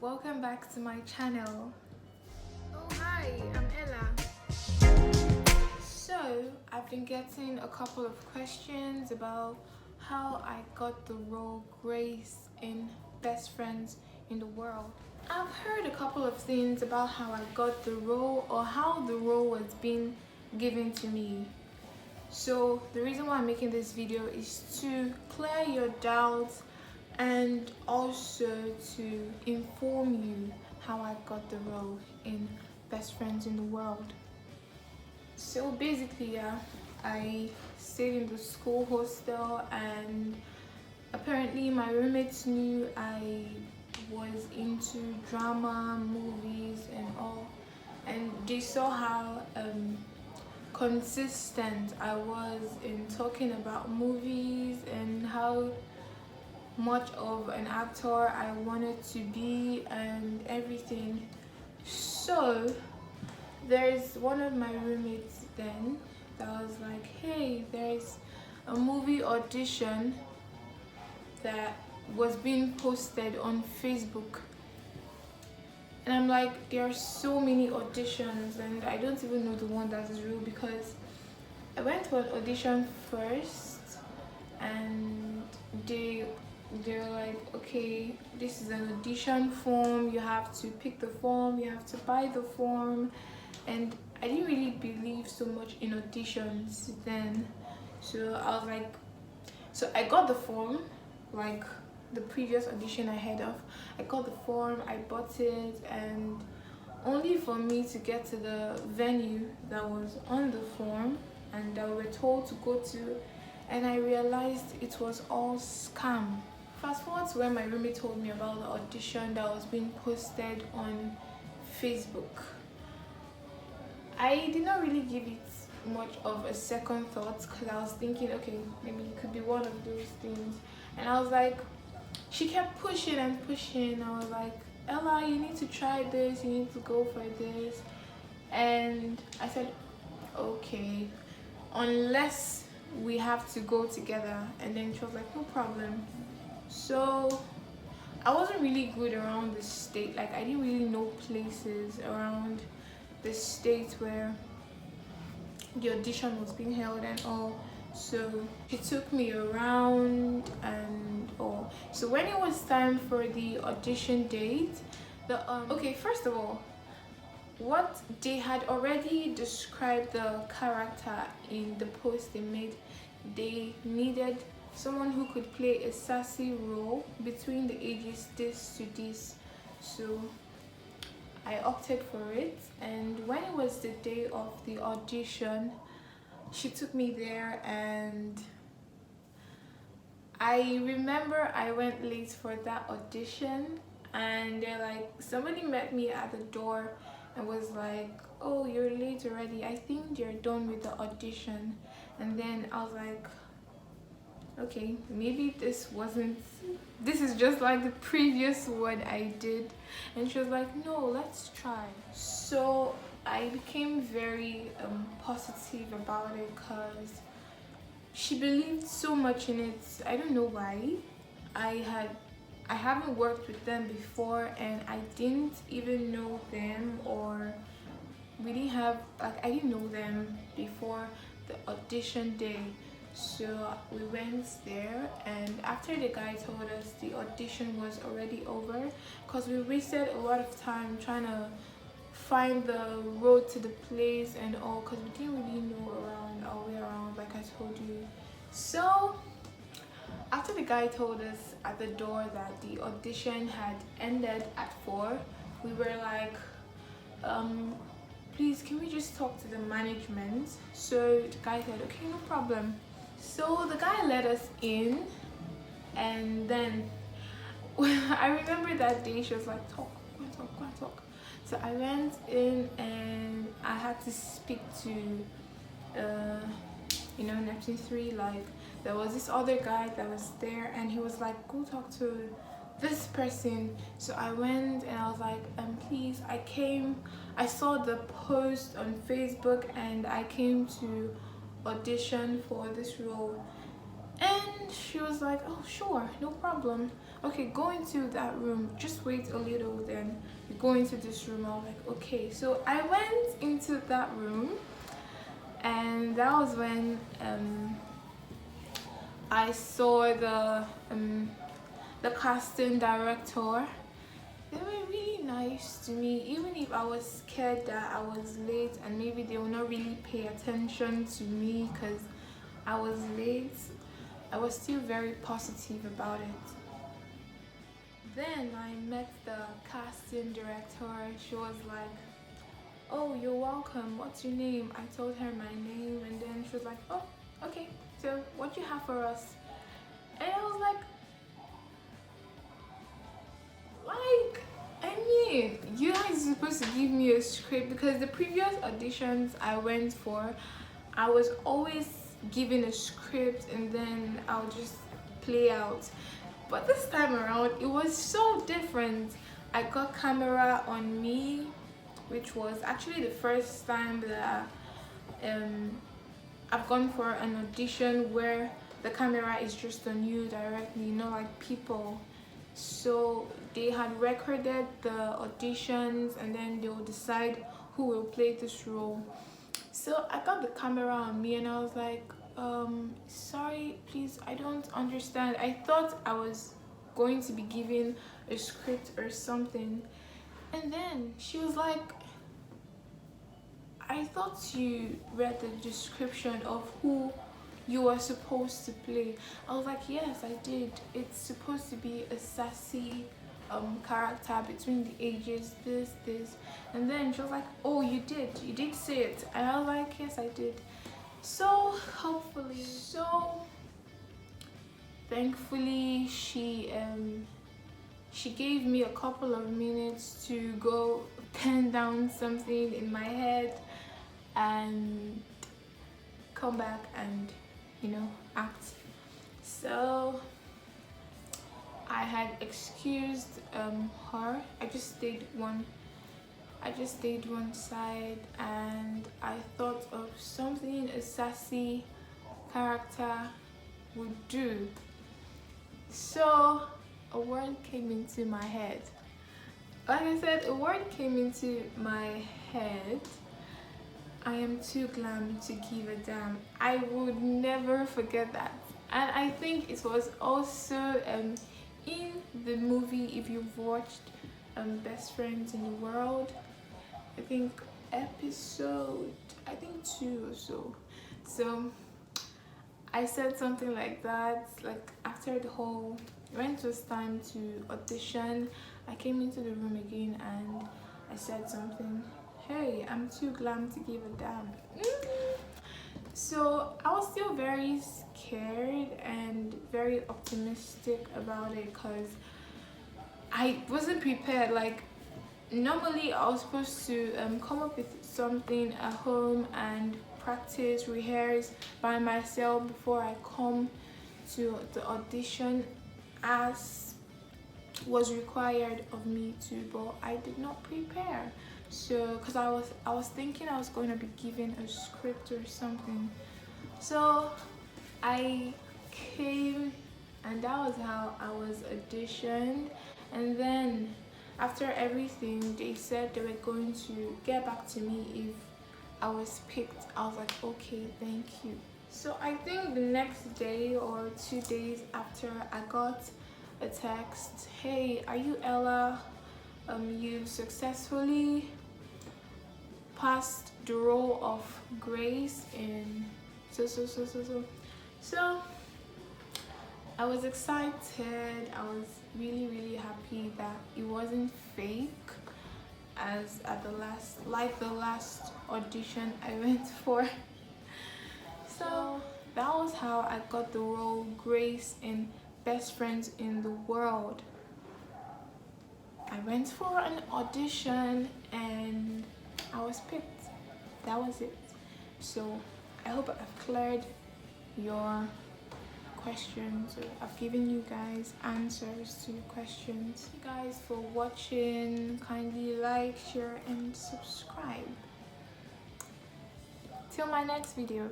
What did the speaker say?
welcome back to my channel. Oh hi, I'm Ella. So I've been getting a couple of questions about how I got the role Grace in Best Friends in the World. I've heard a couple of things about how I got the role or how the role was being given to me. So the reason why I'm making this video is to clear your doubts and also to inform you how I got the role in Best Friends in the World. So basically, I stayed in the school hostel, and apparently my roommates knew I was into drama, movies and all, and they saw how consistent I was in talking about movies and how much of an actor I wanted to be and everything. So there's one of my roommates then that was like, hey, there's a movie audition that was being posted on Facebook. And I'm like, there are so many auditions and I don't even know the one that is real, because I went to an audition first and they're like, okay, this is an audition form, you have to pick the form, you have to buy the form. And I didn't really believe so much in auditions then, so I was like, so I got the form, like the previous audition I had of. I got the form, I bought it, and only for me to get to the venue that was on the form and that we were told to go to, and I realized it was all scam. Fast forward to when my roommate told me about the audition that was being posted on Facebook. I did not really give it much of a second thought, because I was thinking, okay, maybe it could be one of those things. And I was like, she kept pushing and pushing. I was like, Ella, you need to try this, you need to go for this. And I said, okay, unless we have to go together. And then she was like, no problem. So I wasn't really good around the state, like I didn't really know places around the state where the audition was being held and all. So she took me around and all. So when it was time for the audition date, okay, first of all, what they had already described the character in the post they made. They needed someone who could play a sassy role between the ages this to this. So I opted for it, and when it was the day of the audition, she took me there, and I remember I went late for that audition, and they're like, somebody met me at the door and was like, oh, you're late already, I think you're done with the audition. And then I was like, okay, maybe this is just like the previous one I did. And she was like, no, let's try. So I became very positive about it, because she believed so much in it. I don't know why. I haven't worked with them before, and I didn't even know them, or we didn't have, like, I didn't know them before the audition day. So we went there, and after the guy told us the audition was already over, because we wasted a lot of time trying to find the road to the place and all, because we didn't really know around our way around, like I told you. So after the guy told us at the door that the audition had ended at 4, we were like, please, can we just talk to the management? So the guy said, okay, no problem. So the guy let us in, and then I remember that day she was like, talk, go and talk, go and talk. So I went in and I had to speak to Neptune 3. Like, there was this other guy that was there, and he was like, go talk to this person. So I went and I was like, please, I saw the post on Facebook and I came to audition for this role. And she was like, oh, sure, no problem. Okay, go into that room. Just wait a little, then you go into this room. I was like, okay. So I went into that room, and that was when I saw the casting director. They were really nice to me, even if I was scared that I was late and maybe they will not really pay attention to me because I was late. I was still very positive about it. Then I met the casting director. She was like, oh, you're welcome. What's your name? I told her my name, and then she was like, oh, okay. So what do you have for us? And I was like, I mean, you guys are supposed to give me a script because the previous auditions I went for, I was always given a script and then I'll just play out. But this time around, it was so different. I got camera on me, which was actually the first time that I've gone for an audition where the camera is just on you directly, not like people. So they had recorded the auditions and then they will decide who will play this role. So I got the camera on me and I was like, sorry, please, I don't understand. I thought I was going to be given a script or something. And then she was like, I thought you read the description of who you were supposed to play. I was like, yes, I did. It's supposed to be a sassy character between the ages, this. And then she was like, oh, you did say it. And I was like, yes, I did. So thankfully she gave me a couple of minutes to go pen down something in my head and come back and act. So I had excused her. I just stayed one side and I thought of something a sassy character would do. So a word came into my head. Like I said, a word came into my head. I am too glam to give a damn. I would never forget that. And I think it was also in the movie, if you've watched Best Friends in the World, I think episode 2 or so. So I said something like that, like after when it was time to audition, I came into the room again and I said something, hey, I'm too glam to give a damn. So I was still very scared and very optimistic about it because I wasn't prepared. Like normally I was supposed to come up with something at home and practice, rehearse by myself before I come to the audition as was required of me to, but I did not prepare. So because I was thinking I was going to be given a script or something. So I came and that was how I was auditioned. And then after everything, they said they were going to get back to me if I was picked. I was like, okay, thank you. So I think the next day or 2 days after, I got a text, hey, are you Ella? You successfully passed the role of Grace in so I was excited. I was really happy that it wasn't fake as at the last audition I went for. So that was how I got the role Grace in Best Friends in the World. I went for an audition and I was picked. That was it. So I hope I've cleared your questions, or I've given you guys answers to your questions. Thank you guys for watching. Kindly like, share and subscribe. Till my next video.